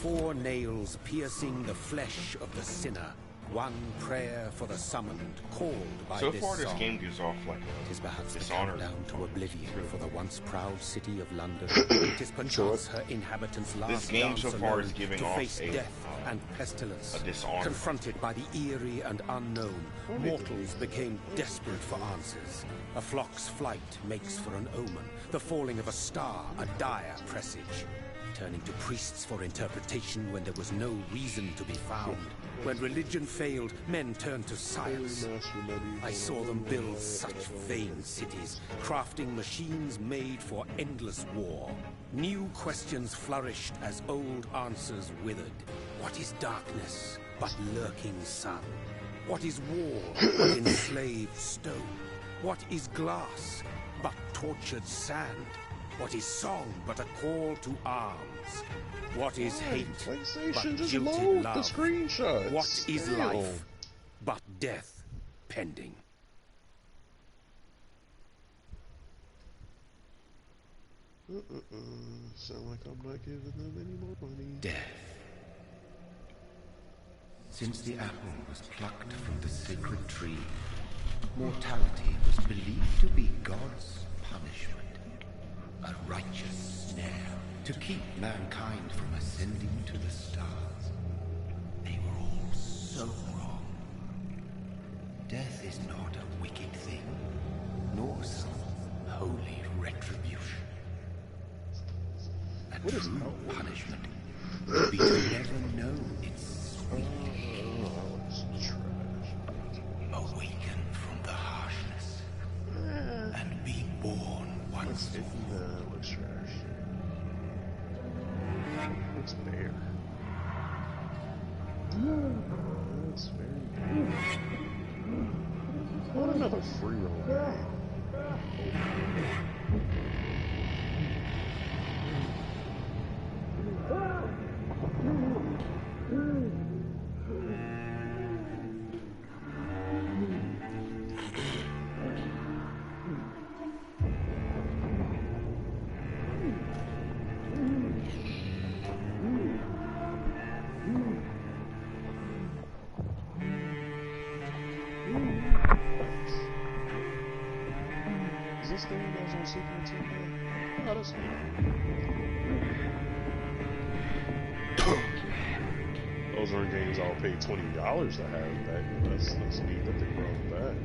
4 nails piercing the flesh of the sinner. One prayer for the summoned, called by so this far this song. game gives off like It is perhaps the Dishonored. countdown to oblivion for the once proud city of London. It is perchance her inhabitants' last game dance so far alone is giving to off face a, death and pestilence. a Dishonored. Confronted by the eerie and unknown, mortals became desperate for answers. A flock's flight makes for an omen, the falling of a star a dire presage. Turning to priests for interpretation when there was no reason to be found. When religion failed, men turned to science. I saw them build such vain cities, crafting machines made for endless war. New questions flourished as old answers withered. What is darkness but lurking sun? What is war but enslaved stone? What is glass but tortured sand? What is song but a call to arms? What is hate but just jilted load love? the screenshots. What is Damn. life but death pending? Sound like I'm not giving them any more money. Death. Since the apple was plucked from the sacred tree, mortality was believed to be God's punishment. A righteous snare to keep mankind from ascending to the stars. They were all so wrong. Death is not a wicked thing, nor some holy retribution. A true punishment would be to never know its sweetness. Awaken from the harshness and be born once more. Looks trash. Looks bare. That's very bare. What another free roll? Is this the one that was on Super Nintendo? Oh, that's cool. Those are games I'll pay $20 to have back. That's neat that they brought them back.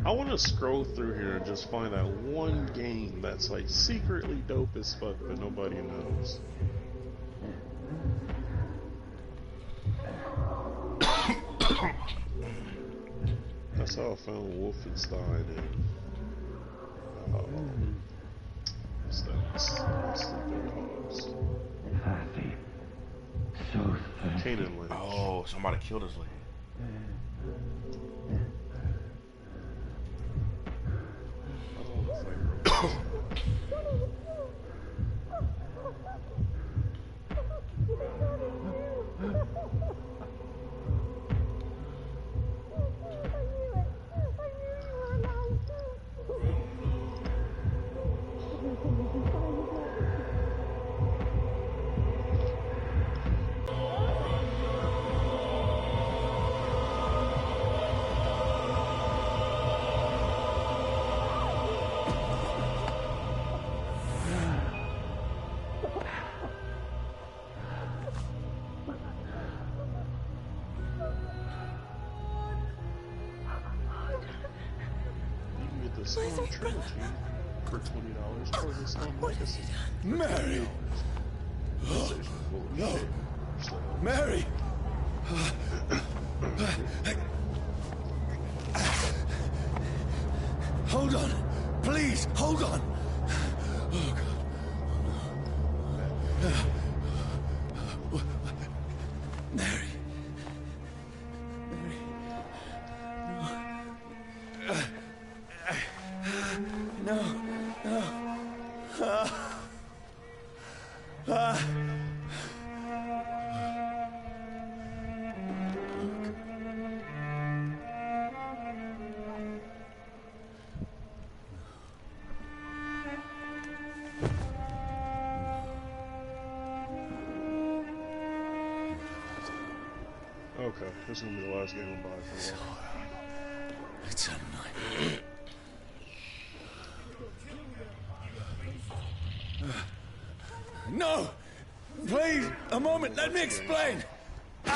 I want to scroll through here and just find that one game that's like secretly dope as fuck, but nobody knows. That's how I found Wolfenstein and what's that? Sleeping Dogs. Thirsty. So thirsty. Canaan Lynch. Oh, somebody killed us lady. Storm Trilogy for $20 for the Storm Legacy. Mary! No! Mary! Hold on! Please, hold on! Oh, God. Mary. No. This is gonna be the last game I'm buying for a while. It's a nightmare. No! Please, a moment, let me explain! And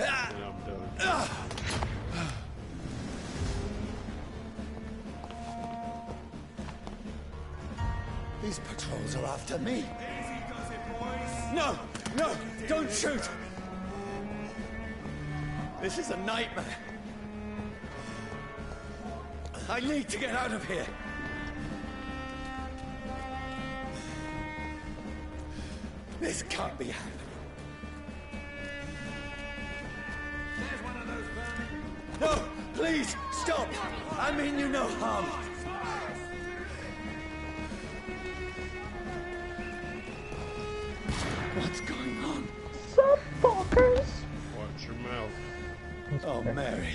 I'm done. These patrols are after me. No! No! Don't shoot! This is a nightmare. I need to get out of here. This can't be happening. No! Please, stop! I mean you no harm. What's going on? Sup, fuckers? Watch your mouth. Oh, Mary.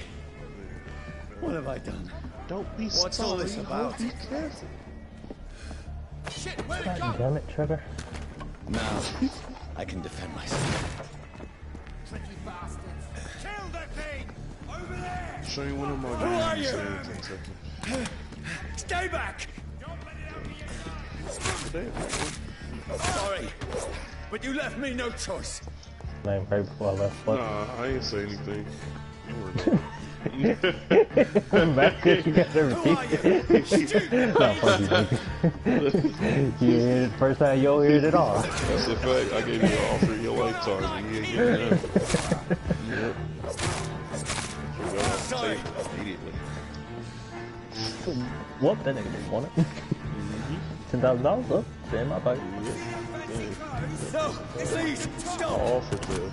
What have I done? Don't be What's all this about? Be careful. Shit, where'd it God go? damn it, Trevor. Now, I can defend myself. Kill that thing! Over there! Show you one of my Who are games. you? 10 seconds. Stay back! Today, Sorry, but you left me no choice. Name right before I left. What? nah, I ain't say anything. I'm back here, you got Who are everything. you? Stupid! No, fuck you, nigga. You heard it first time you heard it all. That's a fact. I gave you an offer of your lifetime and you ain't getting that. Yep. You got off the Sorry. table immediately. What? That nigga didn't want it. $10,000 up. Stay in my pocket. No, please, I stop! offered to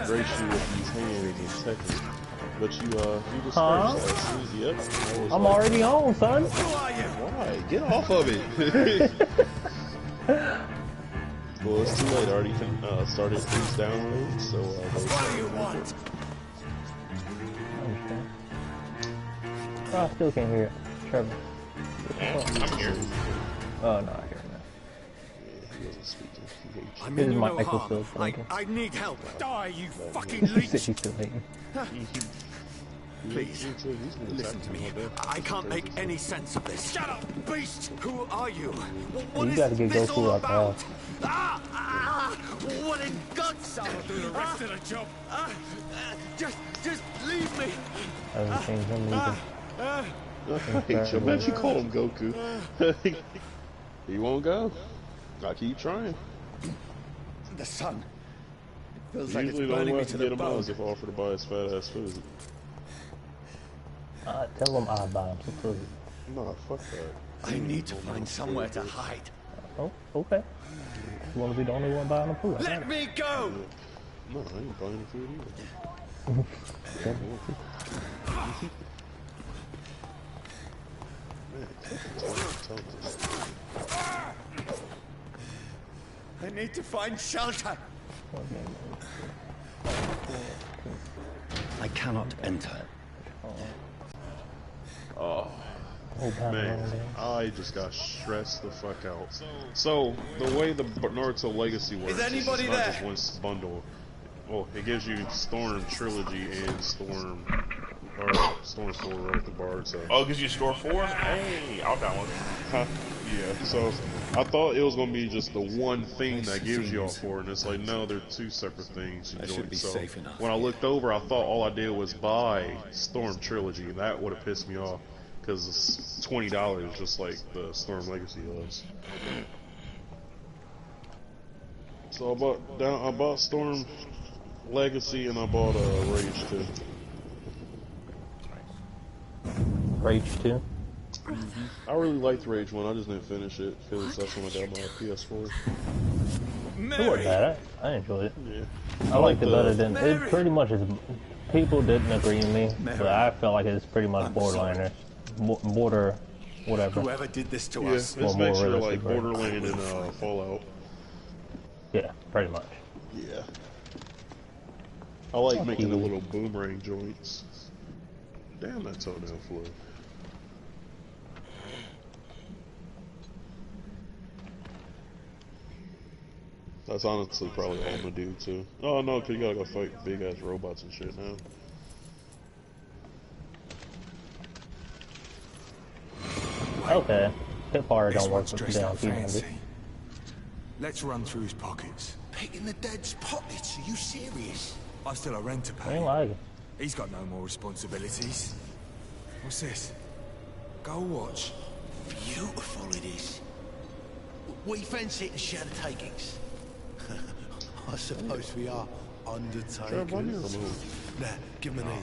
grace you with these hands in seconds. But you discouraged Huh? that. Yep. I was I'm like, already on, son. Who are you? why? Get off of it. Well, it's too late. I already started these downloads, so What do you want? I understand. Oh, I still can't hear it. Trevor. I'm here. Oh, no, I hear it now. he wasn't speaking. He hates you. I His mean you no mic was harm. still blinking. I need help. Die, you fucking He said leech! he's still hating. Please, He's gonna listen attack to you me. all day. I can't make any sense of this. Shut up, beast! Who are you? What You is gotta get this Goku all out the about? house. What in God's name? I'll do the rest of the job. Just leave me. I haven't seen him either. I bet you call him Goku. He won't go. I keep trying. The sun. It feels like it's Usually the only burning way me I to can the get him out bone. is if I offer to buy his fat ass food. Tell him I'll buy him some food. Nah, fuck that. I need to find somewhere to hide. Oh, okay. You wanna be the only one buying the food? I got Let it. me go! No, I ain't buying the food either. Okay. I need to find shelter. I cannot enter. Oh, man, I just got stressed the fuck out. So, the way the Naruto Legacy works anybody it's not there? just one bundle. Well, it gives you Storm Trilogy and Storm 4 Road the Bard, so... Oh, it gives you score 4? Hey, I'll download it. Huh? Yeah, so I thought it was gonna be just the one thing that gives you all 4, and it's like, no, they're 2 separate things. I should be safe enough. When I looked over, I thought all I did was buy Storm Trilogy, and that would have pissed me off, because it's $20, just like the Storm Legacy was. So I bought Storm Legacy, and I bought Rage 2. Rage 2. I really liked Rage 1, I just didn't finish it, because that's when I got my PS4. It wasn't Mary! bad. I enjoyed it. Yeah. I liked it the- better than Mary! it. Pretty much is. People didn't agree with me, Mary. but I felt like it's pretty much I'm borderliner, border, whatever. Whoever did this to Yeah, us. this Well, makes more you like realistic, right? Borderland and Fallout. Yeah, pretty much. Yeah. I like making the little boomerang joints. Damn, that toenail flew. That's honestly probably all I'm gonna do too. Oh no, cause you gotta go fight big ass robots and shit now. Okay. Hip fire This don't work one's with dressed down up here. fancy. Let's run through his pockets. Picking the dead's pockets? Are you serious? I've still a rent to I pay. ain't like He's got no more responsibilities. What's this? Go watch. Beautiful it is. We fancy it and share the takings. I suppose we are Try bunny undertakers. removed. Nah, give him an E.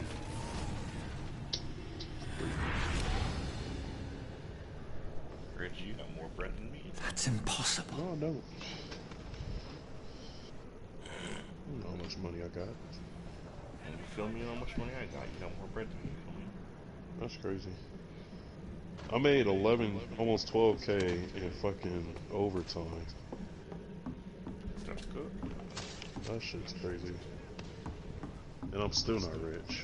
Reggie, you got more bread than me. That's impossible. No, I don't. You know how much money I got. And you feel me how much money I got? You got more bread than me. You feel me? That's crazy. I made 11, almost 12K in fucking overtime. That's good. That shit's crazy. And I'm still not rich.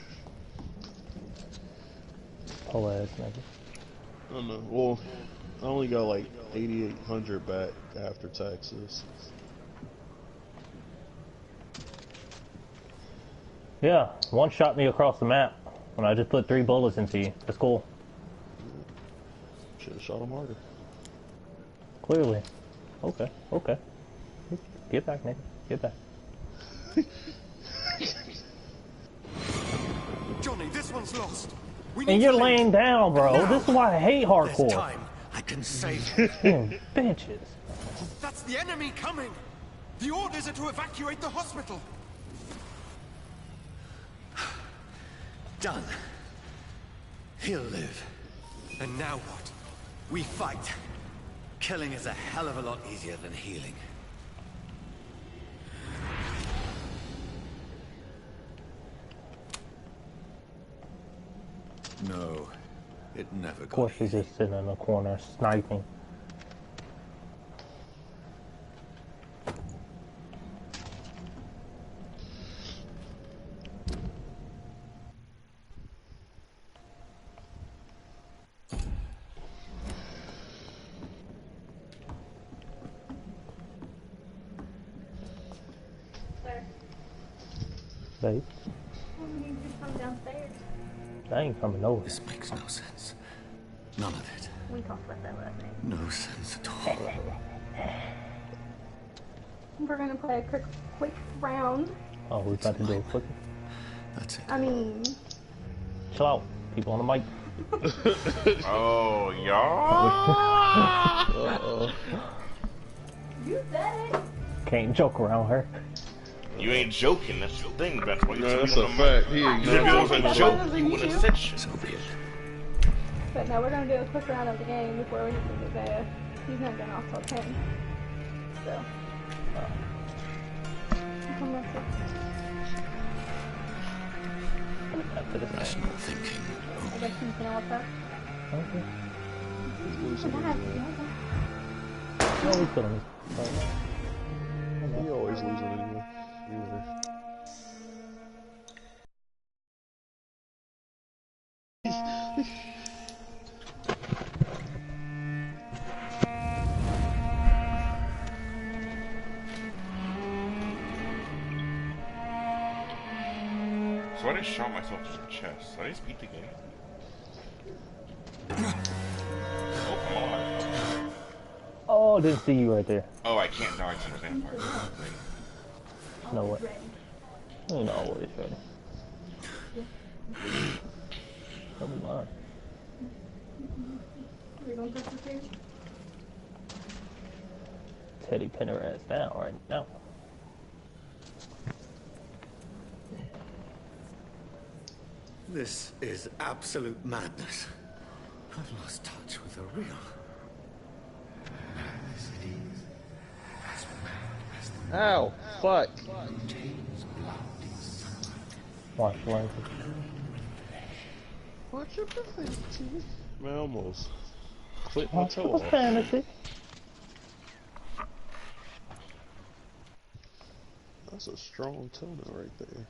whole ass nigga. I don't know. Well, I only got like 8,800 back after taxes. Yeah, one shot me across the map when I just put 3 bullets into you. That's cool. Should've shot him harder. Clearly. Okay, okay. Get back, nigga. Get back. Johnny, this one's lost. We And need you're to leave. laying down, bro. Now. This is why I hate There's hardcore. time. I can save you. Damn bitches. That's the enemy coming. The orders are to evacuate the hospital. Done. He'll live. And now what? We fight. Killing is a hell of a lot easier than healing. No, it never Of got course, he's just sitting in the corner sniping. Babe, You need to come downstairs. I ain't coming over. This makes no sense. None of it. We talked about that last night. No sense at all. We're gonna play a quick round. Oh, we about to do it quick. That's it. I mean, Chill out. People on the mic. Oh, y'all. Uh-oh. you said it. Can't joke around her. You ain't joking. That's the thing. That's why you No, told that's me a on the fact. mic. He If it ignored was a me. joke, you wouldn't have said shit. So be it. But no, we're gonna do a quick round of the game before we get to bed. He's not getting off till 10. So. Come on, sir. After this match. Rational thinking. I guess he's gonna watch that. Okay. So that, No, we put him. He always loses anyway. Anyway. So I just shot myself in the chest. Did I just beat the game? Oh, I'm alive. Oh, didn't see you right there. Oh, I can't dodge the vampire. No way. You know always ready. Don't be lying. we're gonna touch the table. Teddy pin her ass down right now. This is absolute madness. I've lost touch with the real. Ow! Fuck! Watch the language. Watch your profanity. Man, I almost clipped my Watch toe the off. fantasy. That's a strong toenail right there.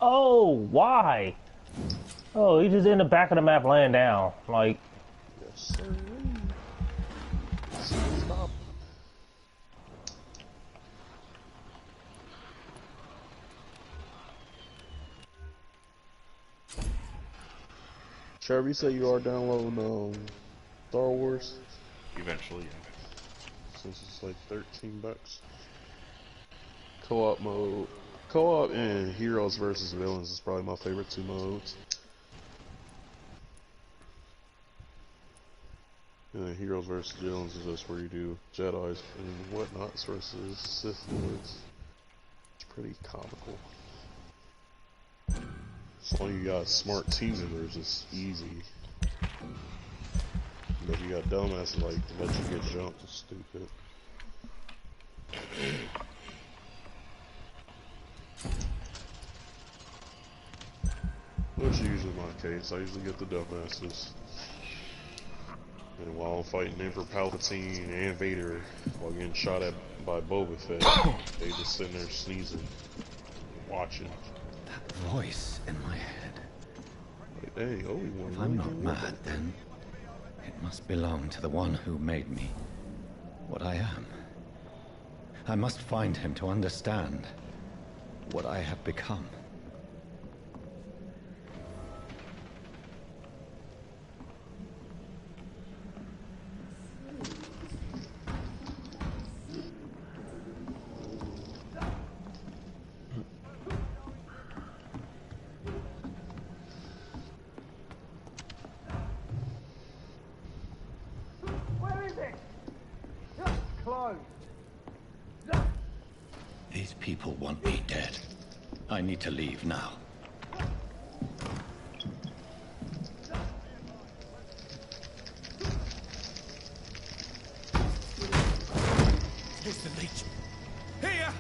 Oh, why? Oh, he's just in the back of the map laying down. Like, Yes, sir. Trevor, you say you are downloading Star Wars? Eventually, yeah. Since it's like $13. Co-op mode. Co-op and Heroes versus Villains is probably my favorite two modes. And then Heroes versus Villains is just where you do Jedis and whatnots versus Sith Lords. It's pretty comical. As long as you got smart team members, it's easy. But if you got dumbasses like let you get jumped, it's stupid. Which is usually my case. I usually get the dumbasses. And while I'm fighting Emperor Palpatine and Vader while getting shot at by Boba Fett, they just sitting there sneezing, watching. That voice in my head. Like, hey, Obi-Wan, If I'm not mad, then it must belong to the one who made me what I am. I must find him to understand what I have become. These people want me dead. I need to leave now. Here's the Legion. Here!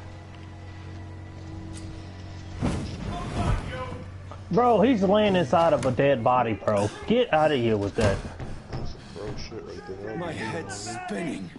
Bro, he's laying inside of a dead body, bro. Get out of here with that. Bro, shit right there. My head's spinning.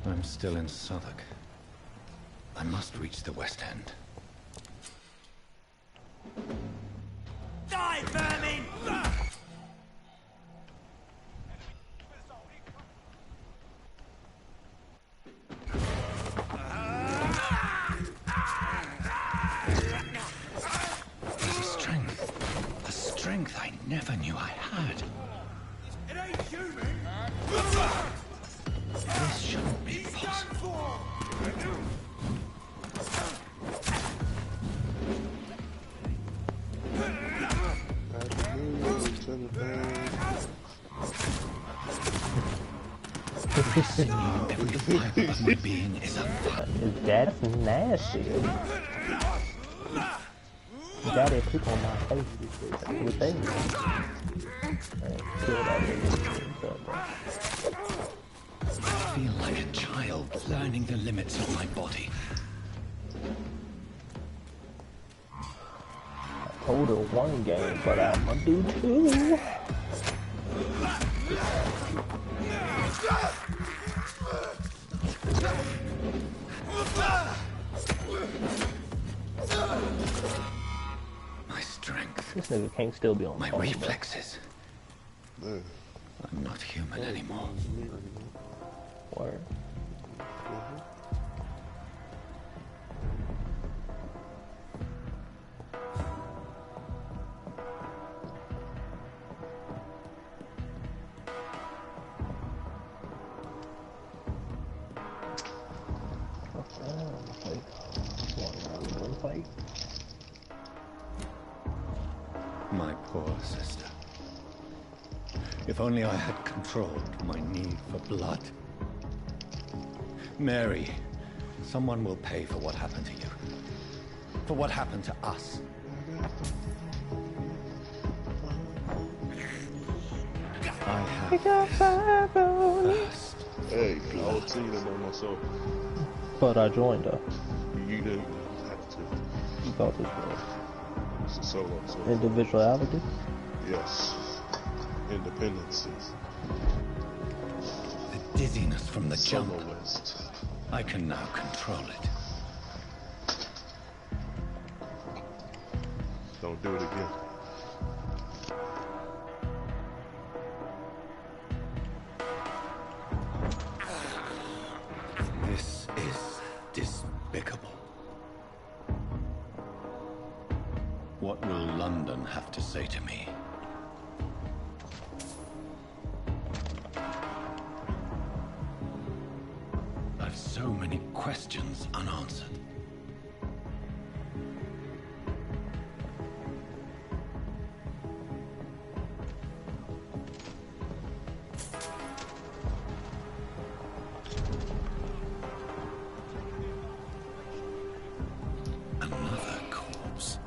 I'm still in Southwark. I must reach the West End. Die, vermin! A strength I never knew I had. It ain't human! This shouldn't be possible. Every fiber of my being is a That's nasty. Daddy, poop on my face with things. Kill that nigga. I feel like a child learning the limits of my body. I told her one game, but I'm gonna do two. My strength. This nigga can't still be on My phone, reflexes. Yeah. I'm not human anymore. Bro. Word. My poor sister. If only I had controlled my need for blood. Mary, someone will pay for what happened to you. For what happened to us. I have first. Hey, I was seeing it by myself. But I joined her. You didn't have to. You thought this was It's a solo. So individuality? yes. Independencies. dizziness from the jump. Soloist. I can now control it. Don't do it again. This is despicable. What will London have to say to me? I've so many questions unanswered. Another corpse.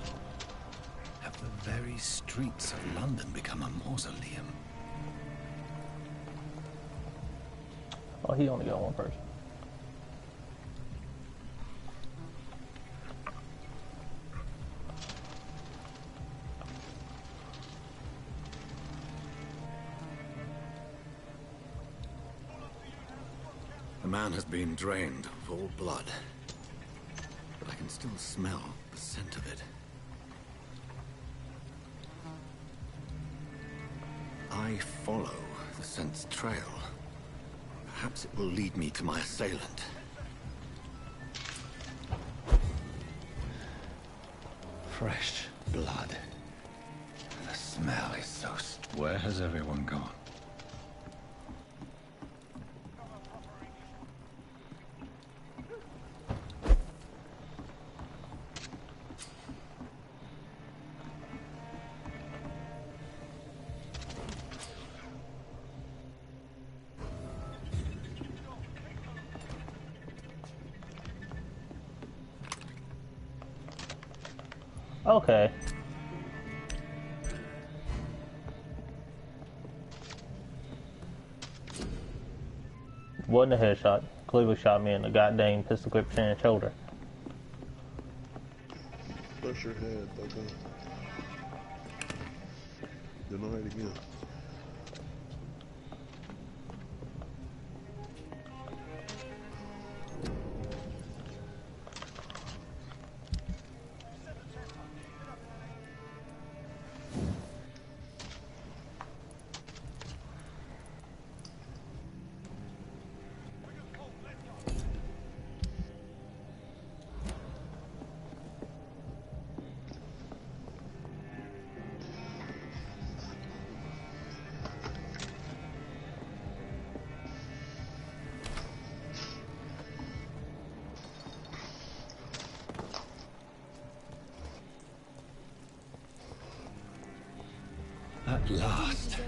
Have the very streets of London become a mausoleum? Oh, he only got one person. The man has been drained of all blood, but I can still smell the scent of it. I follow the scent's trail. Perhaps it will lead me to my assailant. Fresh blood. The smell is so... Where has everyone gone? Okay. Wasn't a headshot. Cleveland shot me in the goddamn pistol grip chin and shoulder. Brush your head, okay. Deny it again. At last.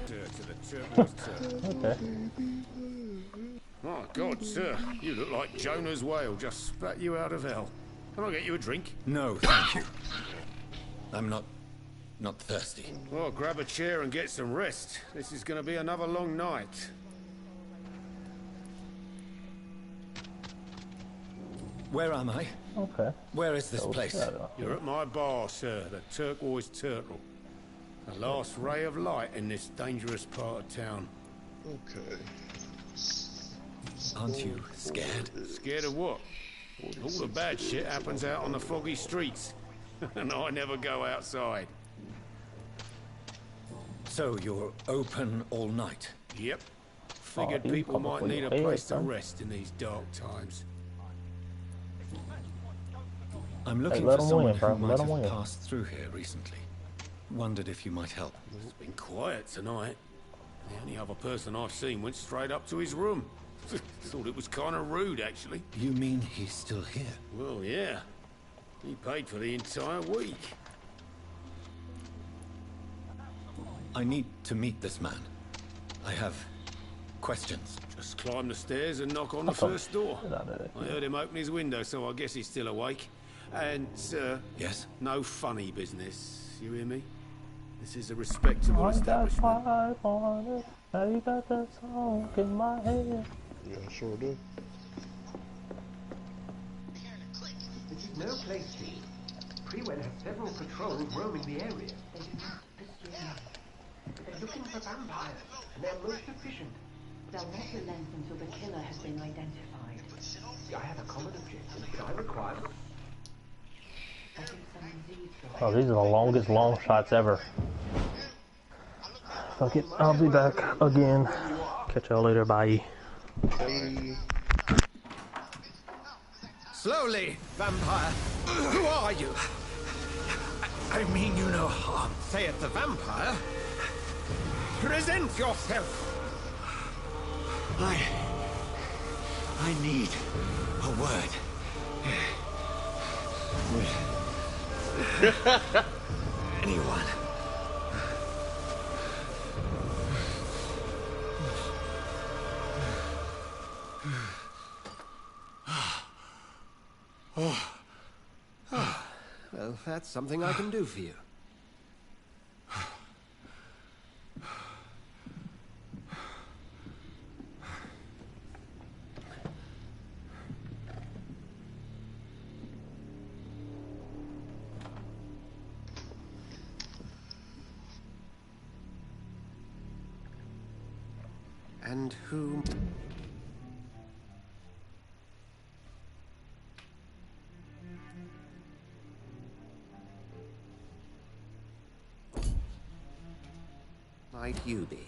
Okay. My God, sir, you look like Jonah's whale just spat you out of hell. Can I get you a drink? No, thank you. I'm not thirsty. Well, grab a chair and get some rest. This is going to be another long night. Where am I? Okay. Where is this place? You're at my bar, sir, the Turquoise Turtle. The last ray of light in this dangerous part of town. Okay. Aren't you scared? Scared of what? All the bad shit happens out on the foggy streets. And I never go outside. So you're open all night? Yep. Figured Oh, people might need a place to son. rest in these dark times. I'm looking let for 'em someone win, bro. who might Let 'em have win. passed through here recently. Wondered if you might help. It's been quiet tonight. The only other person I've seen went straight up to his room. Thought it was kind of rude, actually. You mean he's still here? Well, yeah. He paid for the entire week. I need to meet this man. I have questions. Just climb the stairs and knock on the first door. I heard him open his window, so I guess he's still awake. And, sir, Yes? no funny business. You hear me? This is a respectable I got establishment. 500. Now you got that song in my head. Yeah, I sure do. This is no place, Steve. Freewell has several patrols roaming the area. They do not disturb. They're looking for vampires, and they're most efficient. They'll not relent until the killer has been identified. I have a common objective, but I require... I think someone needs the Oh, these are the longest long shots ever. Fuck it, I'll be back again. Catch y'all later, bye. Slowly, vampire. Who are you? I mean you no harm, saith the vampire. Present yourself. I need a word. Anyone. Well, that's something I can do for you. And who... might you be?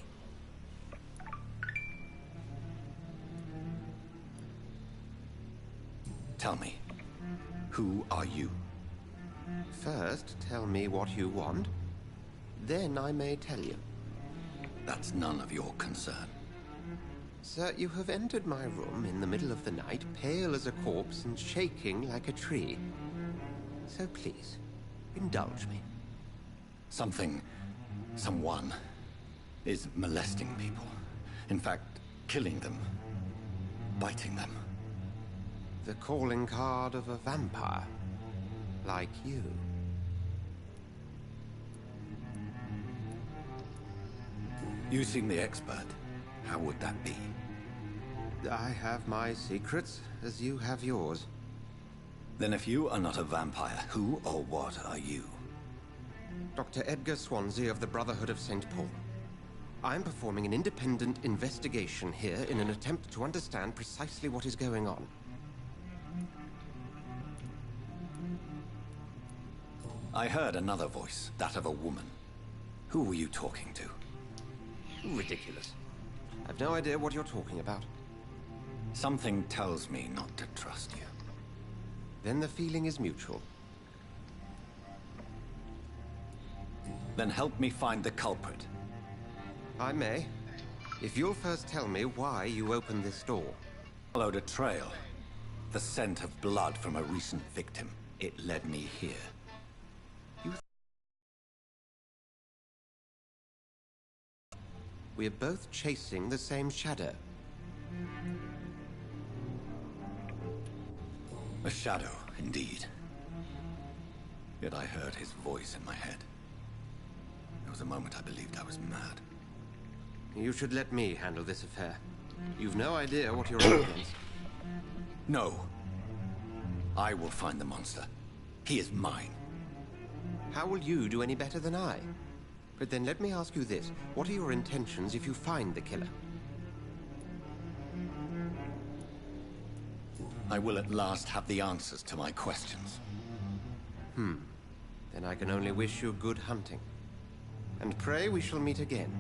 Tell me, who are you? First, tell me what you want. Then I may tell you. That's none of your concern. Sir, you have entered my room in the middle of the night, pale as a corpse and shaking like a tree. So please, indulge me. Someone is molesting people. In fact, killing them. Biting them. The calling card of a vampire. Like you. You seem the expert. How would that be? I have my secrets, as you have yours. Then if you are not a vampire, who or what are you? Dr. Edgar Swansea of the Brotherhood of St. Paul. I'm performing an independent investigation here in an attempt to understand precisely what is going on. I heard another voice, that of a woman. Who were you talking to? Ridiculous. I've no idea what you're talking about. Something tells me not to trust you. Then the feeling is mutual. Then help me find the culprit. I may. If you'll first tell me why you opened this door. Followed a trail. The scent of blood from a recent victim. It led me here. We're both chasing the same shadow. A shadow, indeed. Yet I heard his voice in my head. There was a moment I believed I was mad. You should let me handle this affair. You've no idea what you're up against. No. I will find the monster. He is mine. How will you do any better than I? But then let me ask you this. What are your intentions if you find the killer? I will at last have the answers to my questions. Then I can only wish you good hunting. And pray we shall meet again.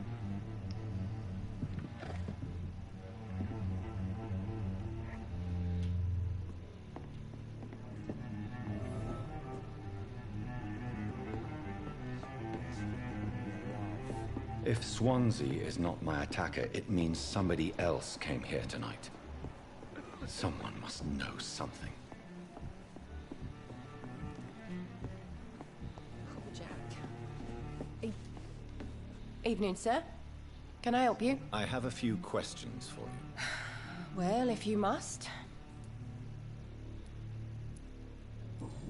If Swansea is not my attacker, it means somebody else came here tonight. Someone must know something. Jack. Evening, sir. Can I help you? I have a few questions for you. Well, if you must.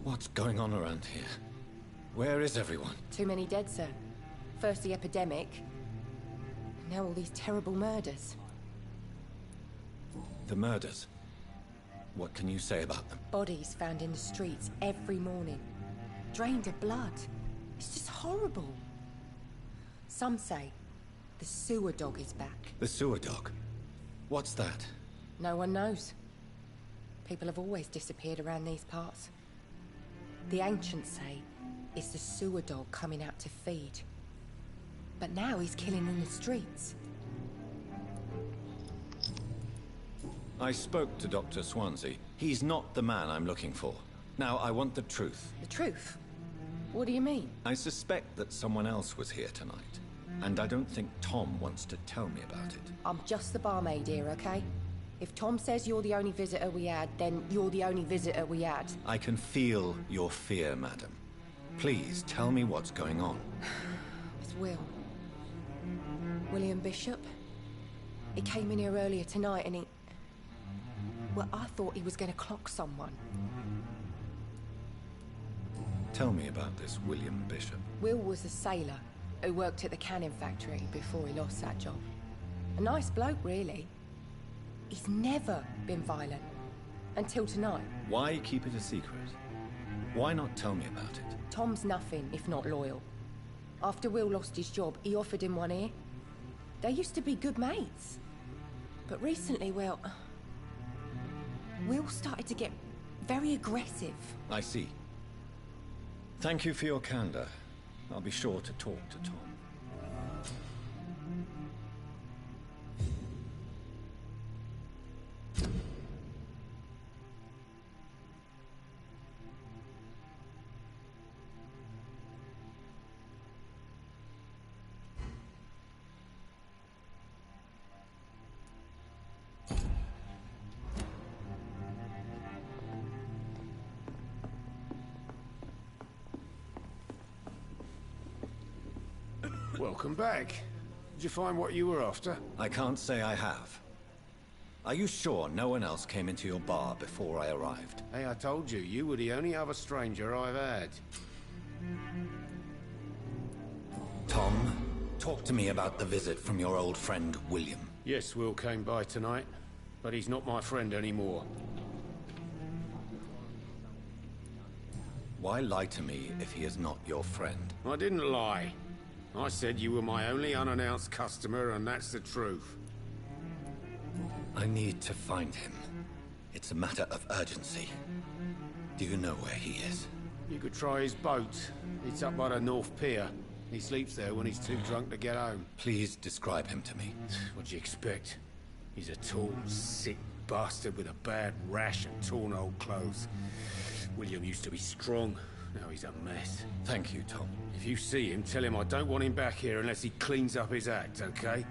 What's going on around here? Where is everyone? Too many dead, sir. First the epidemic, now all these terrible murders. The murders? What can you say about them? Bodies found in the streets every morning. Drained of blood. It's just horrible. Some say the sewer dog is back. The sewer dog? What's that? No one knows. People have always disappeared around these parts. The ancients say it's the sewer dog coming out to feed. But now he's killing in the streets. I spoke to Dr. Swansea. He's not the man I'm looking for. Now, I want the truth. The truth? What do you mean? I suspect that someone else was here tonight. And I don't think Tom wants to tell me about it. I'm just the barmaid here, okay? If Tom says you're the only visitor we had, then you're the only visitor we had. I can feel your fear, madam. Please, tell me what's going on. It's Will. William Bishop. He came in here earlier tonight and he... Well, I thought he was going to clock someone. Tell me about this William Bishop. Will was a sailor who worked at the cannon factory before he lost that job. A nice bloke, really. He's never been violent. Until tonight. Why keep it a secret? Why not tell me about it? Tom's nothing if not loyal. After Will lost his job, he offered him one ear. They used to be good mates. But recently, well... Will started to get very aggressive. I see. Thank you for your candor. I'll be sure to talk to Tom. Welcome back. Did you find what you were after? I can't say I have. Are you sure no one else came into your bar before I arrived? Hey, I told you, you were the only other stranger I've had. Tom, talk to me about the visit from your old friend, William. Yes, Will came by tonight, but he's not my friend anymore. Why lie to me if he is not your friend? I didn't lie. I said you were my only unannounced customer, and that's the truth. I need to find him. It's a matter of urgency. Do you know where he is? You could try his boat. It's up by the North Pier. He sleeps there when he's too drunk to get home. Please describe him to me. What do you expect? He's a tall, sick bastard with a bad rash and torn old clothes. William used to be strong. Now he's a mess. Thank you, Tom. If you see him, tell him I don't want him back here unless he cleans up his act, okay?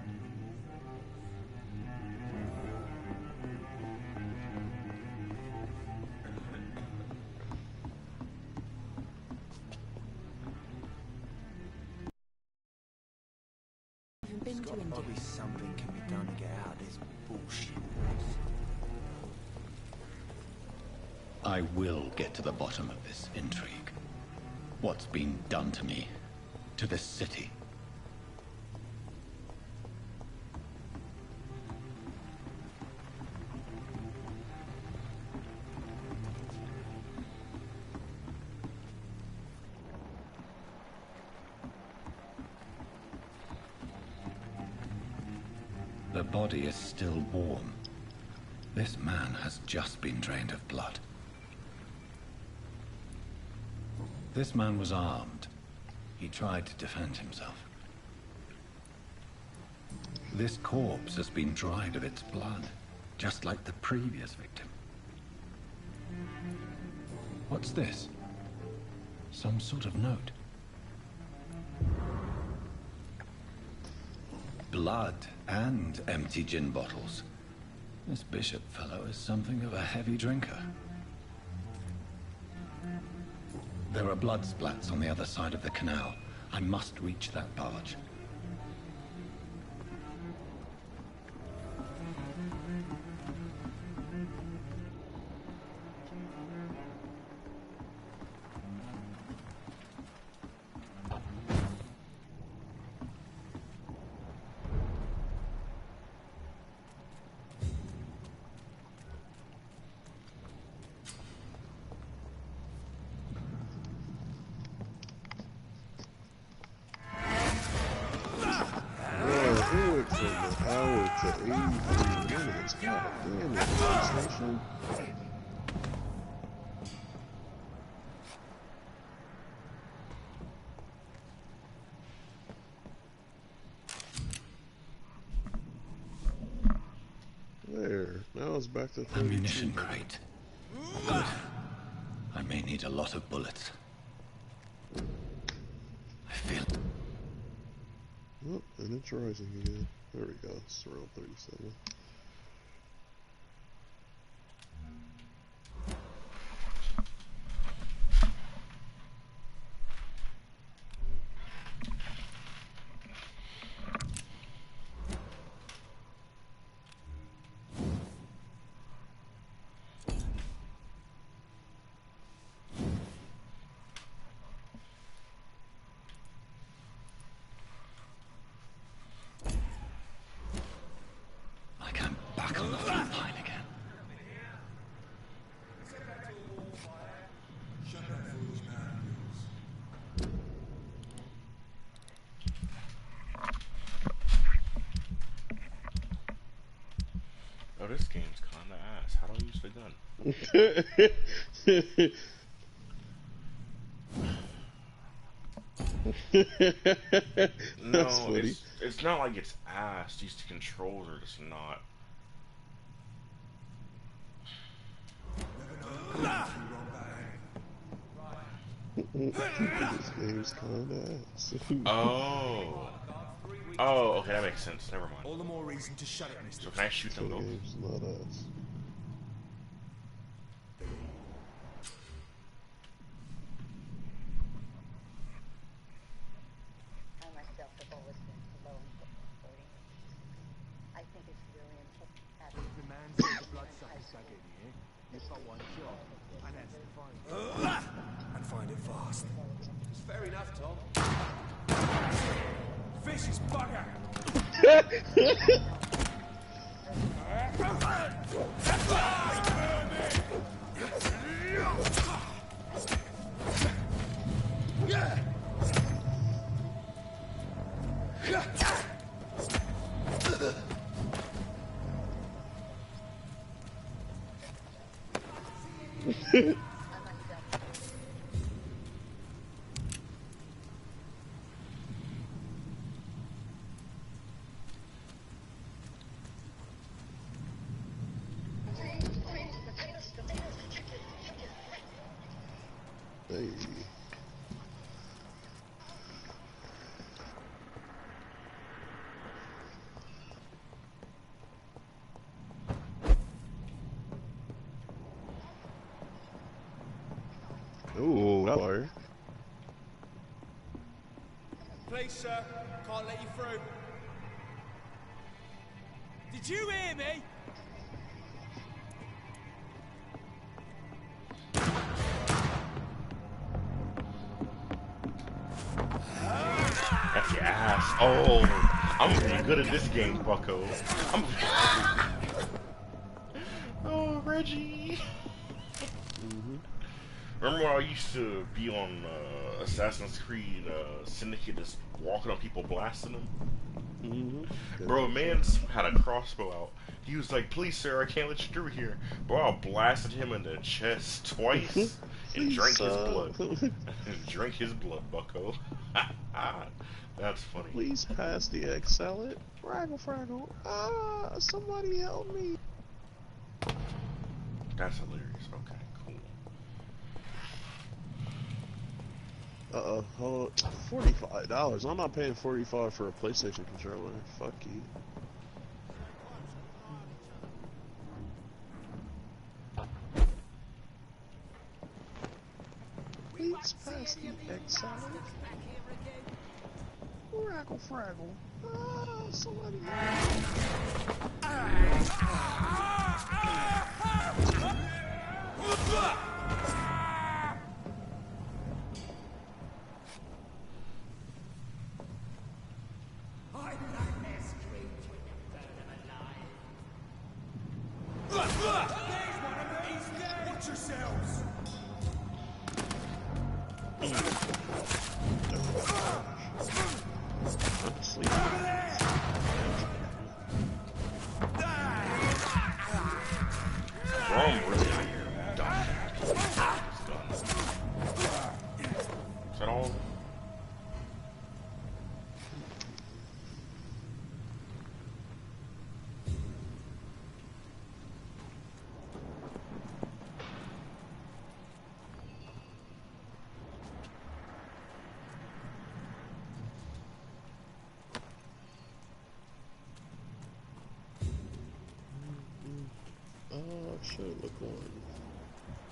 There's gotta be something can be done to get out of this bullshit. I will get to the bottom of this intrigue. What's been done to me, to this city. The body is still warm. This man has just been drained of blood. This man was armed. He tried to defend himself. This corpse has been dried of its blood, just like the previous victim. What's this? Some sort of note. Blood and empty gin bottles. This Bishop fellow is something of a heavy drinker. There are blood splats on the other side of the canal. I must reach that barge. God damn it, PlayStation. There, now it's back to 32. Ammunition crate. Good. I may need a lot of bullets. I feel... Oh, and it's rising again. There we go, it's around 37. Oh, this game's kinda ass. How do I use the gun? No, it's not like it's ass. These controls are just not. This game's kinda ass. Oh. Oh, okay, that makes sense. Never mind. All the more reason to shut it, Mr. So can I shoot them both? Game's not ass. I myself have always been slow and supporting. I think it's really important to have the man says the bloodsuckers back in here. You've got one job, and that's to find it. And find it fast. It's fair enough, Tom. Fish is bugger! Hey. Ooh, that fire. Please, sir, can't let you through. Did you hear me? That's your ass. Oh, I'm pretty good at this game, bucko. Oh, Reggie. Remember when I used to be on Assassin's Creed Syndicate, just walking on people, blasting them? Bro, man had a crossbow out. He was like, "Please, sir, I can't let you through here." Bro, I blasted him in the chest twice and drank his blood. Drink his blood, bucko. That's funny. Please pass the egg salad. Fraggle, fraggle. Ah, somebody help me. That's hilarious. Okay, cool. Hold $45. I'm not paying $45 for a PlayStation controller. Fuck you. Please pass the egg salad. Fraggle, fraggle. Ah, somebody help me. Watch yourselves! should look one.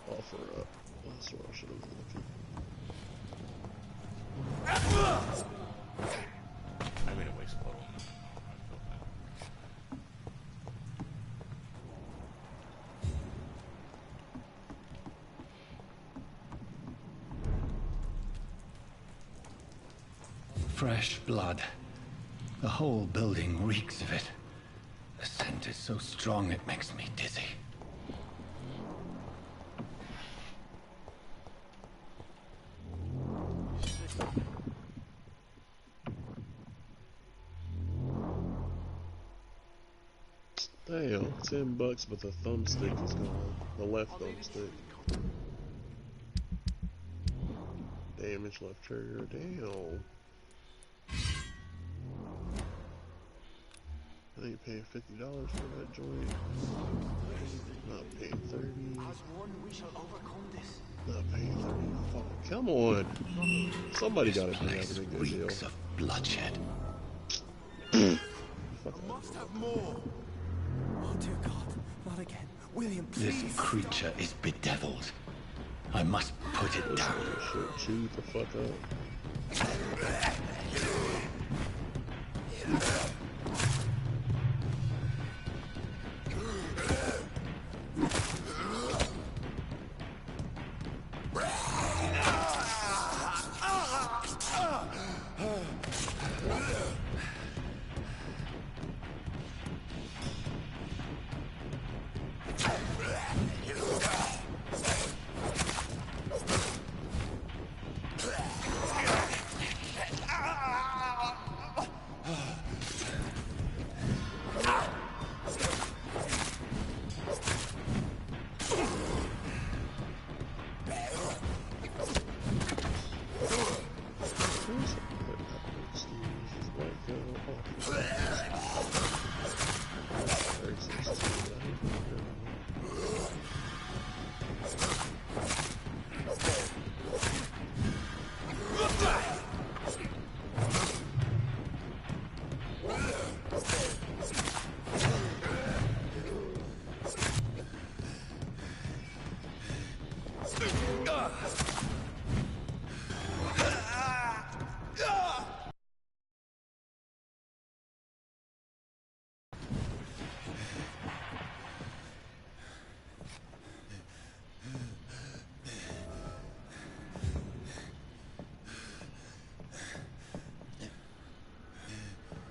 Offer up. That's where I should have been looking. I made a waste blow. Fresh blood. The whole building reeks of it. The scent is so strong it makes me dizzy. Damn, $10, but the thumbstick is gone. The left thumbstick. Damage left trigger. Damn. I ain't paying $50 for that joint. Not paying $30. Not paying $30. Fuck, come on. Somebody gotta be having a good deal. Reeks of bloodshed. Must have more. Oh dear God, not again. William, please. This creature is bedeviled. I must put it down. Shit, chew the fuck up.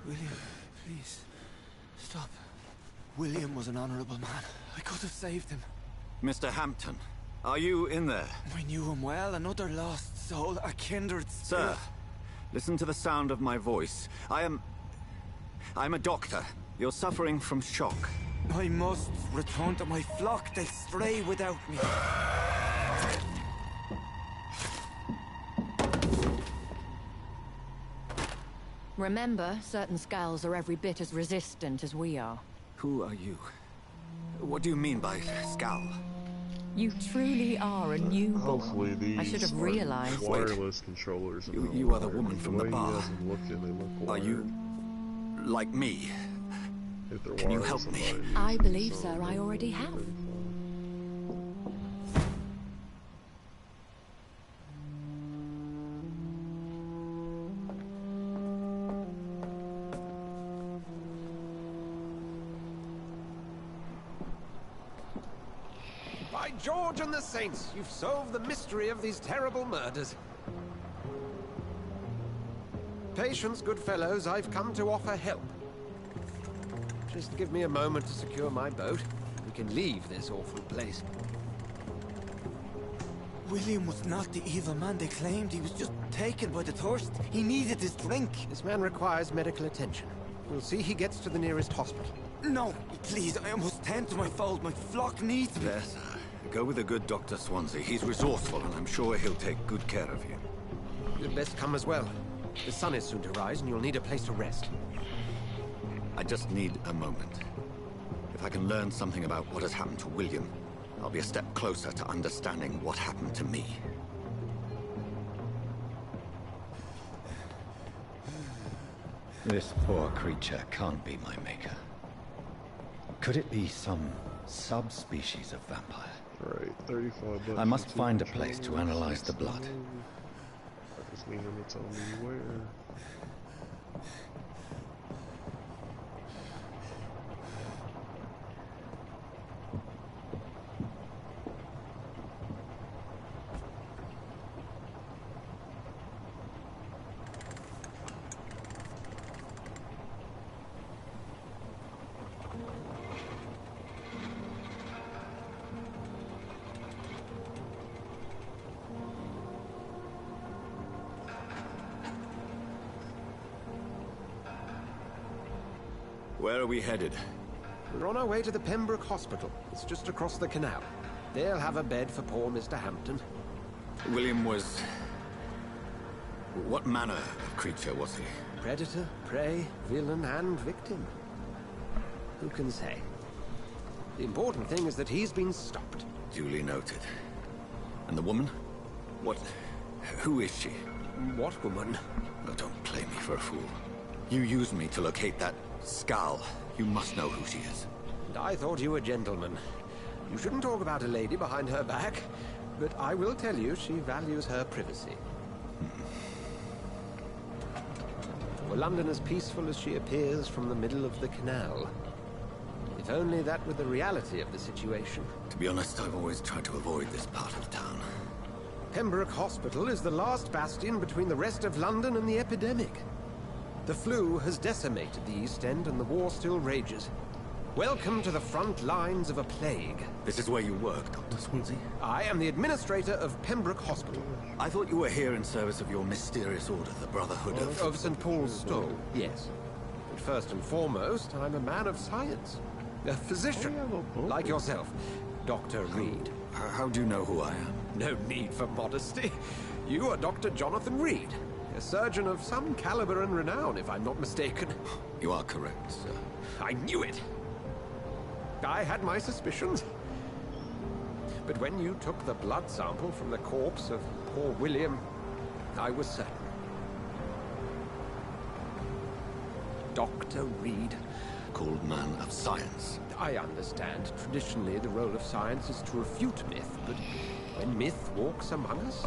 William, please. Stop. William was an honorable man. I could have saved him. Mr. Hampton, are you in there? I knew him well, another lost soul, a kindred spirit. Sir, listen to the sound of my voice. I'm a doctor. You're suffering from shock. I must return to my flock. They'll stray without me. Remember, certain skulls are every bit as resistant as we are. Who are you? What do you mean by skull? You truly are a newborn. Hopefully these I should have realized. wireless controllers. You are the woman from the way bar. He has them looking, they look Are you like me? If they're Can you wireless, help me? I believe, sir, I already have. By George and the Saints, you've solved the mystery of these terrible murders. Patience, good fellows, I've come to offer help. Just give me a moment to secure my boat. We can leave this awful place. William was not the evil man they claimed. He was just taken by the thirst. He needed his drink. This man requires medical attention. We'll see he gets to the nearest hospital. No, please, I must tend to my fold. My flock needs me. Yes, sir. Go with the good Dr. Swansea. He's resourceful, and I'm sure he'll take good care of you. You'd best come as well. The sun is soon to rise, and you'll need a place to rest. I just need a moment. If I can learn something about what has happened to William, I'll be a step closer to understanding what happened to me. This poor creature can't be my maker. Could it be some Subspecies of vampire. Alright, 35 bucks. I must find a place to analyze the blood. I just need him to tell me where. Where are we headed? We're on our way to the Pembroke Hospital. It's just across the canal. They'll have a bed for poor Mr. Hampton. William was... What manner of creature was he? Predator, prey, villain, and victim. Who can say? The important thing is that he's been stopped. Duly noted. And the woman? What... Who is she? What woman? Oh, don't play me for a fool. You used me to locate that skull. You must know who she is. And I thought you a gentleman. You shouldn't talk about a lady behind her back, but I will tell you she values her privacy. Were London as peaceful as she appears from the middle of the canal? If only that were the reality of the situation. To be honest, I've always tried to avoid this part of town. Pembroke Hospital is the last bastion between the rest of London and the epidemic. The flu has decimated the East End and the war still rages. Welcome to the front lines of a plague. This is where you work, Dr. Swansea? I am the administrator of Pembroke Hospital. I thought you were here in service of your mysterious order, the Brotherhood of... Of St. Paul's Stole, yes. But first and foremost, I'm a man of science. A physician, like yourself, Dr. Reed. How do you know who I am? No need for modesty. You are Dr. Jonathan Reed. A surgeon of some caliber and renown, if I'm not mistaken. You are correct, sir. I knew it! I had my suspicions. But when you took the blood sample from the corpse of poor William, I was certain. Dr. Reed. Called man of science. I understand. Traditionally, the role of science is to refute myth, but when myth walks among us,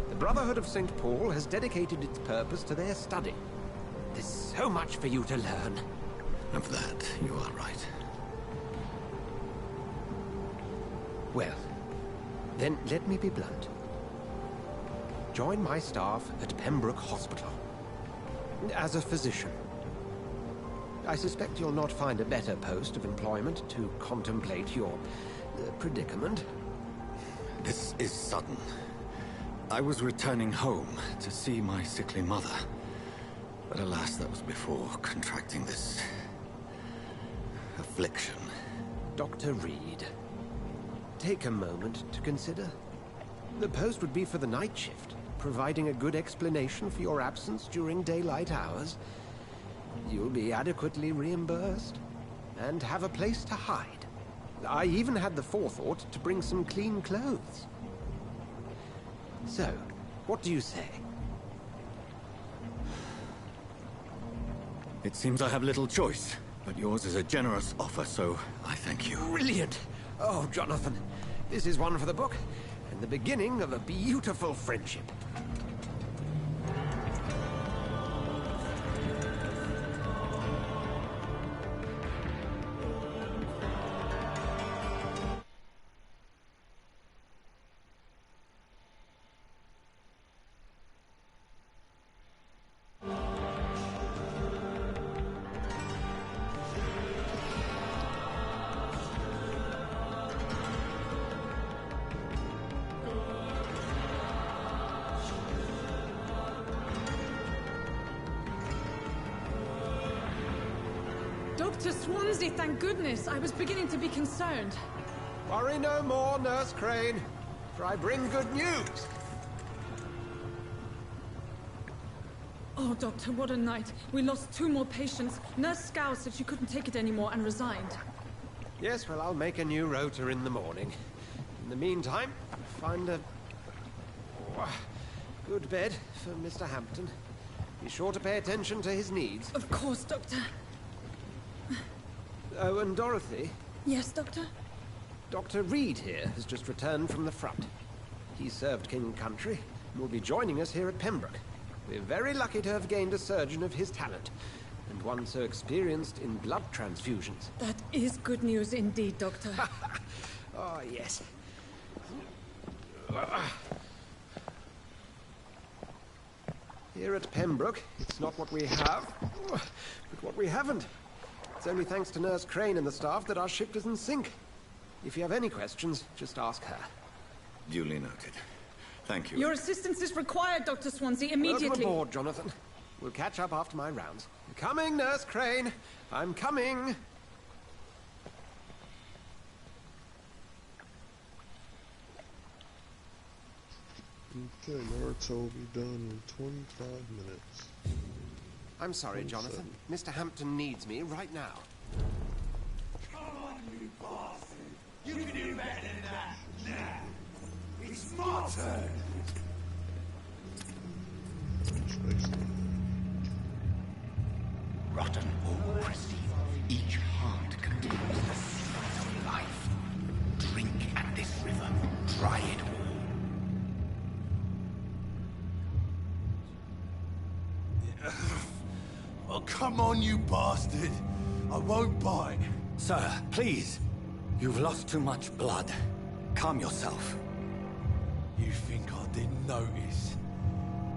the Brotherhood of St. Paul has dedicated its purpose to their study. There's so much for you to learn. Of that, you are right. Well, then let me be blunt. Join my staff at Pembroke Hospital. As a physician. I suspect you'll not find a better post of employment to contemplate your predicament. This is sudden. I was returning home to see my sickly mother. But alas, that was before contracting this... affliction. Dr. Reed, take a moment to consider. The post would be for the night shift, providing a good explanation for your absence during daylight hours. You'll be adequately reimbursed, and have a place to hide. I even had the forethought to bring some clean clothes. So, what do you say? It seems I have little choice, but yours is a generous offer, so I thank you. Brilliant! Oh, Jonathan, this is one for the book, and the beginning of a beautiful friendship. Dr. Swansea, thank goodness. I was beginning to be concerned. Worry no more, Nurse Crane, for I bring good news. Oh, Doctor, what a night. We lost 2 more patients. Nurse Scow said she couldn't take it anymore and resigned. Yes, well, I'll make a new rota in the morning. In the meantime, find a... good bed for Mr. Hampton. Be sure to pay attention to his needs. Of course, Doctor. Oh, and Dorothy? Yes, Doctor? Dr. Reed here has just returned from the front. He served King and Country and will be joining us here at Pembroke. We're very lucky to have gained a surgeon of his talent, and one so experienced in blood transfusions. That is good news indeed, Doctor. Oh, yes. Here at Pembroke, it's not what we have, but what we haven't. It's only thanks to Nurse Crane and the staff that our ship is in sync. If you have any questions, just ask her. Duly noted. Thank you. Your assistance is required, Dr. Swansea, immediately. Welcome aboard, Jonathan. We'll catch up after my rounds. I'm coming, Nurse Crane. I'm coming. Okay, Naruto will be done in 25 minutes. I'm sorry, Jonathan. Mr. Hampton needs me right now. Come on, you bastard! You can do better than that! Now! It's my turn! Rotten or pristine, each heart contains the seeds of life. Drink at this river, try it all. Oh, come on, you bastard! I won't bite. Sir, please. You've lost too much blood. Calm yourself. You think I didn't notice?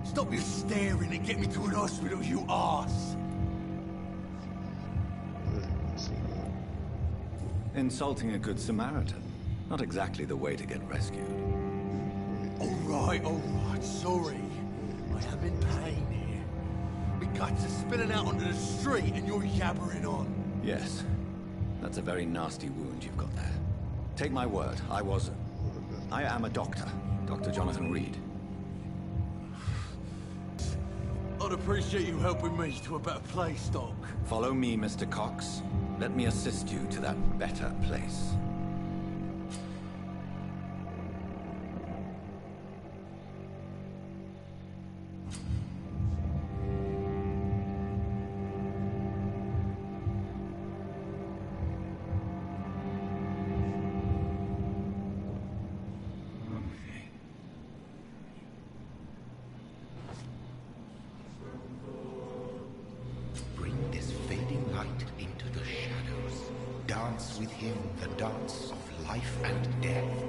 Stop your staring and get me to an hospital, you arse! Insulting a good Samaritan. Not exactly the way to get rescued. All right, sorry. I am in pain here. My guts are spilling out onto the street and you're yabbering on. Yes. That's a very nasty wound you've got there. Take my word, I am a doctor. Dr. Jonathan Reed. I'd appreciate you helping me to a better place, Doc. Follow me, Mr. Cox. Let me assist you to that better place. Bring this fading light into the shadows. Dance with him the dance of life and death.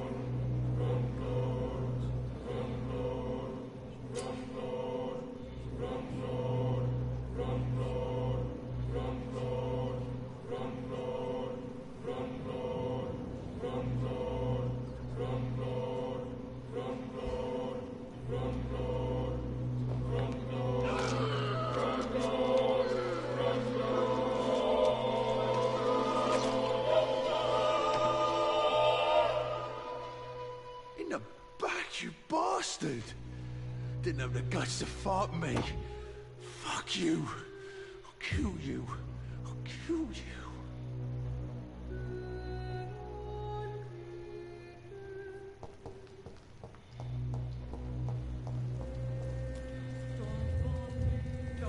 In the back, you bastard! Didn't have the guts to fight me. Fuck you. I'll kill you. I'll kill you.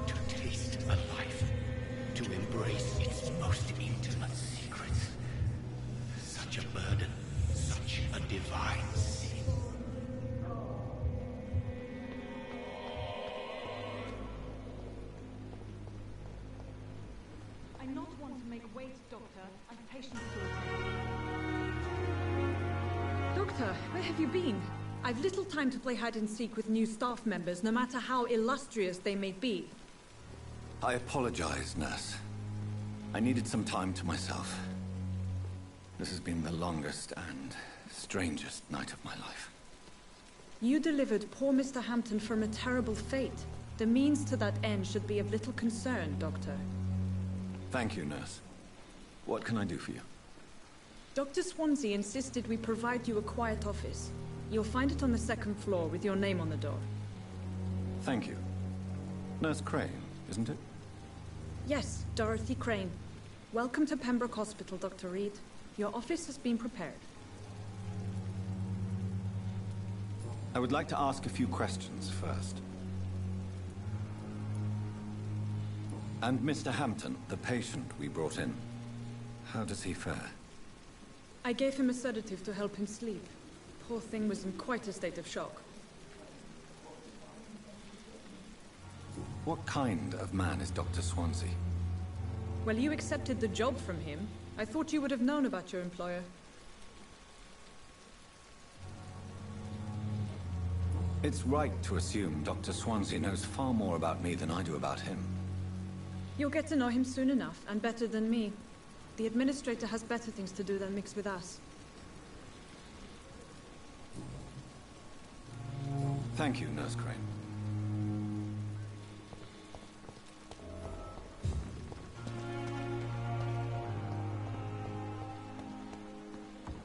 To taste a life, to embrace its most intimate secrets. Such a burden, such a divine sin. I not want to make wait, Doctor, and patients to attend. Doctor, where have you been? I've little time to play hide and seek with new staff members, no matter how illustrious they may be. I apologize, nurse. I needed some time to myself. This has been the longest and strangest night of my life. You delivered poor Mr. Hampton from a terrible fate. The means to that end should be of little concern, Doctor. Thank you, nurse. What can I do for you? Dr. Swansea insisted we provide you a quiet office. You'll find it on the second floor with your name on the door. Thank you. Nurse Crane, isn't it? Yes, Dorothy Crane. Welcome to Pembroke Hospital, Dr. Reed. Your office has been prepared. I would like to ask a few questions first. And Mr. Hampton, the patient we brought in, how does he fare? I gave him a sedative to help him sleep. Poor thing was in quite a state of shock. What kind of man is Dr. Swansea? Well, you accepted the job from him. I thought you would have known about your employer. It's right to assume Dr. Swansea knows far more about me than I do about him. You'll get to know him soon enough, and better than me. The administrator has better things to do than mix with us. Thank you, Nurse Crane.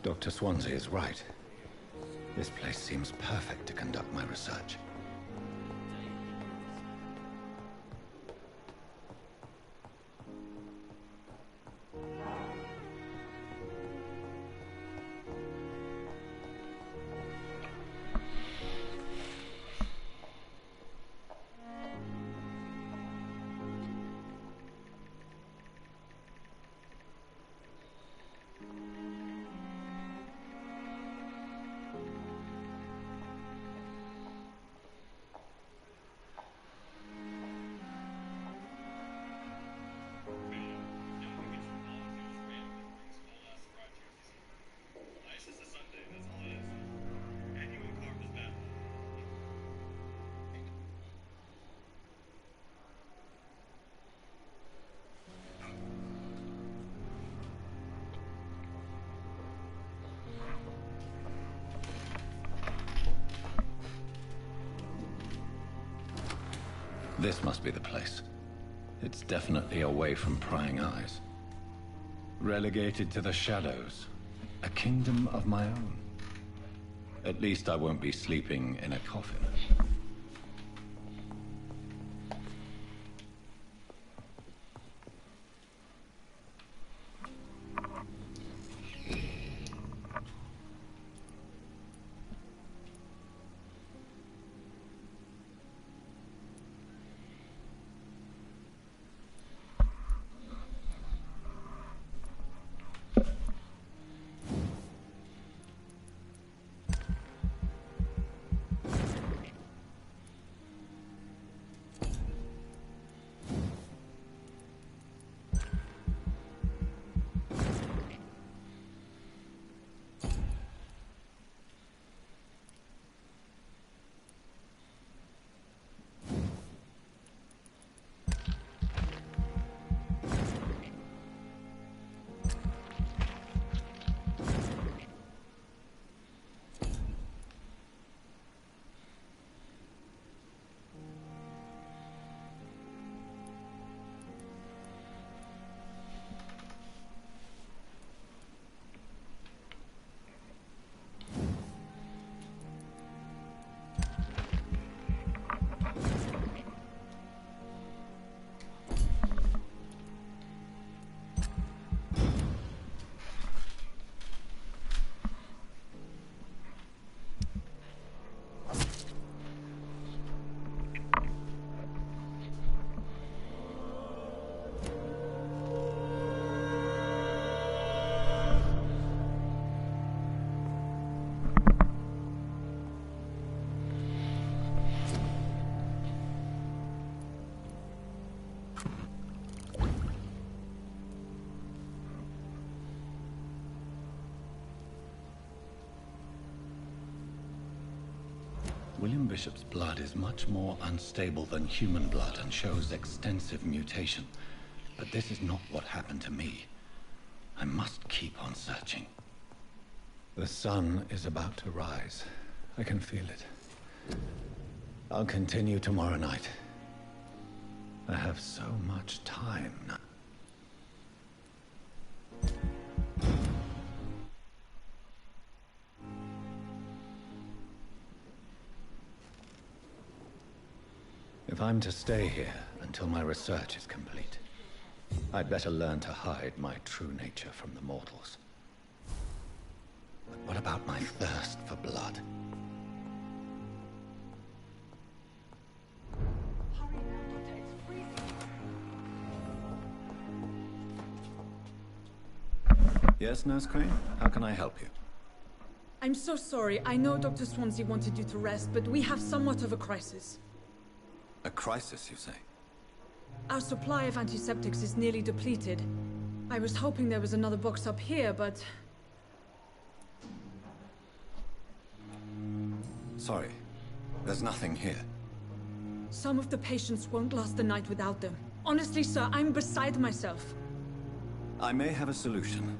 Dr. Swansea is right. This place seems perfect to conduct my research. This must be the place. It's definitely away from prying eyes. Relegated to the shadows. A kingdom of my own. At least I won't be sleeping in a coffin. William Bishop's blood is much more unstable than human blood and shows extensive mutation. But this is not what happened to me. I must keep on searching. The sun is about to rise. I can feel it. I'll continue tomorrow night. I have so much time now. If I'm to stay here until my research is complete, I'd better learn to hide my true nature from the mortals. But what about my thirst for blood? Hurry now, Doctor, it's freezing. Yes, Nurse Crane? How can I help you? I'm so sorry. I know Dr. Swansea wanted you to rest, but we have somewhat of a crisis. A crisis, you say? Our supply of antiseptics is nearly depleted. I was hoping there was another box up here, but... Sorry. There's nothing here. Some of the patients won't last the night without them. Honestly, sir, I'm beside myself. I may have a solution.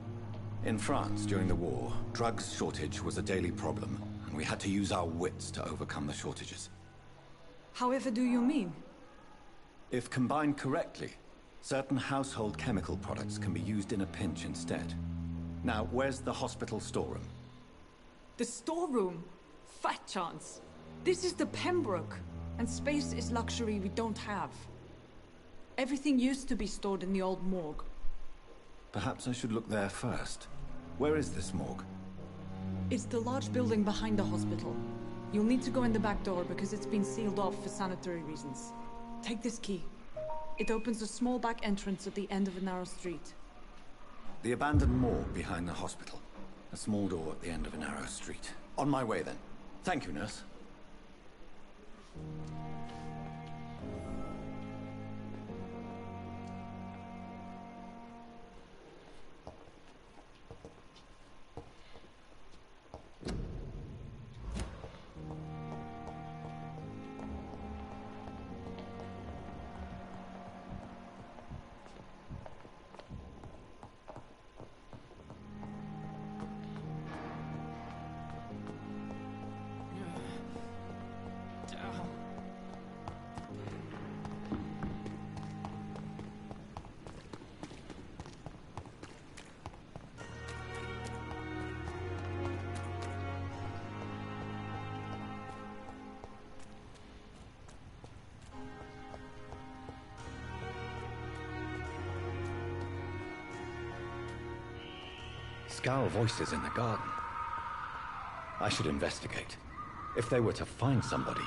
In France, during the war, drugs shortage was a daily problem, and we had to use our wits to overcome the shortages. However do you mean? If combined correctly, certain household chemical products can be used in a pinch instead. Now, where's the hospital storeroom? The storeroom? Fat chance. This is the Pembroke, and space is luxury we don't have. Everything used to be stored in the old morgue. Perhaps I should look there first. Where is this morgue? It's the large building behind the hospital. You'll need to go in the back door because it's been sealed off for sanitary reasons. Take this key. It opens a small back entrance at the end of a narrow street. The abandoned morgue behind the hospital. A small door at the end of a narrow street. On my way then. Thank you, nurse. Scowl voices in the garden. I should investigate. If they were to find somebody.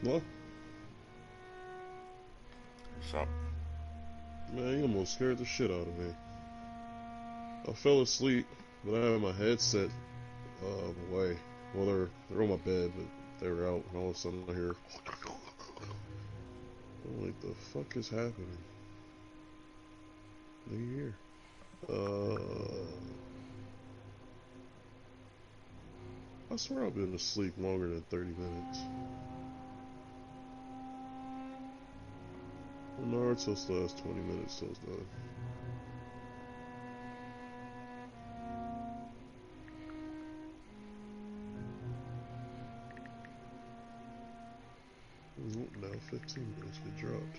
What? What's up? Man, you almost scared the shit out of me. I fell asleep, but I had my headset away. Well, they're on my bed, but they were out, and all of a sudden I hear. I'm like, the fuck is happening? Nigga here. I swear I've been asleep longer than 30 minutes. Well, Naruto still has 20 minutes till it's done. Now 15 minutes get dropped.